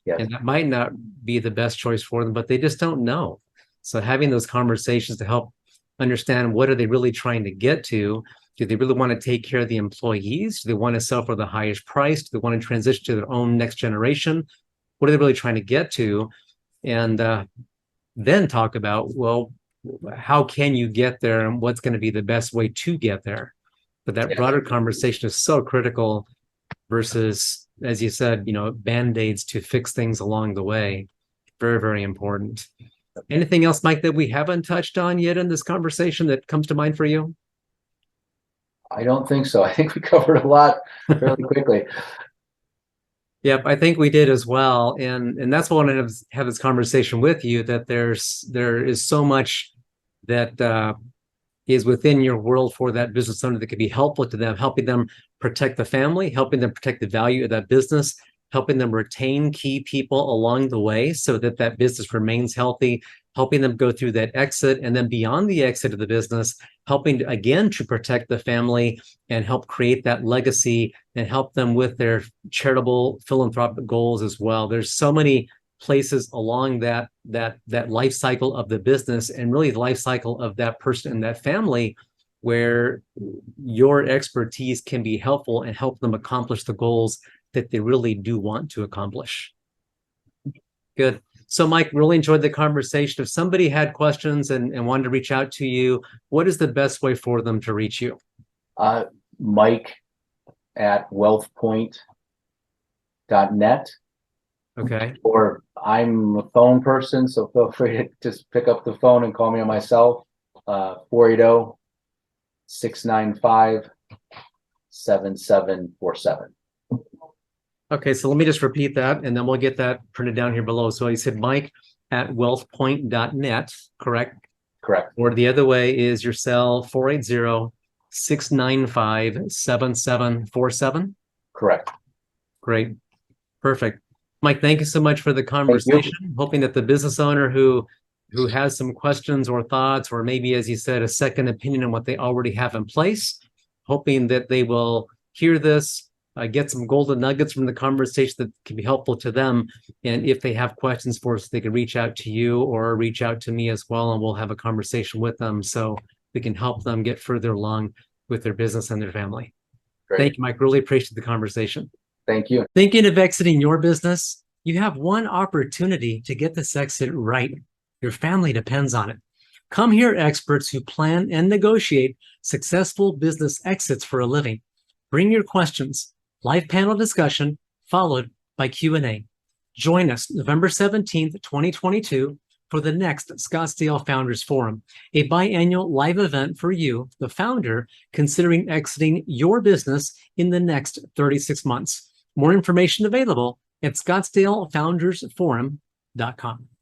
Yes. And that might not be the best choice for them, but they just don't know. So having those conversations to help understand what are they really trying to get to? Do they really want to take care of the employees? Do they want to sell for the highest price? Do they want to transition to their own next generation? What are they really trying to get to? And then talk about, well, how can you get there and what's going to be the best way to get there? But that broader conversation is so critical versus, as you said, band-aids to fix things along the way. Very, very important. Anything else, Mike, that we haven't touched on yet in this conversation that comes to mind for you? I don't think so. I think we covered a lot fairly quickly. Yep, I think we did as well. And that's why I want to have this conversation with you, that there is so much that is within your world for that business owner that could be helpful to them, helping them protect the family, helping them protect the value of that business, helping them retain key people along the way so that that business remains healthy, helping them go through that exit, and then beyond the exit of the business, helping again to protect the family and help create that legacy and help them with their charitable philanthropic goals as well. There's so many places along that life cycle of the business and really the life cycle of that person and that family where your expertise can be helpful and help them accomplish the goals that they really do want to accomplish. Good. So Mike, really enjoyed the conversation. If somebody had questions and wanted to reach out to you, what is the best way for them to reach you? Mike at WealthPoint.net. Okay. Or I'm a phone person, so feel free to just pick up the phone and call me on my cell, 480-695-7747. Okay, so let me just repeat that, and then we'll get that printed down here below. So you said Mike at wealthpoint.net, correct? Correct. Or the other way is your cell, 480-695-7747? Correct. Great. Perfect. Mike, thank you so much for the conversation. Hoping that the business owner who has some questions or thoughts, or maybe, as you said, a second opinion on what they already have in place, hoping that they will hear this, get some golden nuggets from the conversation that can be helpful to them. And if they have questions for us, they can reach out to you or reach out to me as well, and we'll have a conversation with them so we can help them get further along with their business and their family. Great. Thank you, Mike. Really appreciate the conversation. Thank you. Thinking of exiting your business? You have one opportunity to get this exit right. Your family depends on it. Come hear experts who plan and negotiate successful business exits for a living. Bring your questions. Live panel discussion followed by Q&A. Join us November 17th, 2022 for the next Scottsdale Founders Forum, a biannual live event for you, the founder, considering exiting your business in the next 36 months. More information available at scottsdalefoundersforum.com.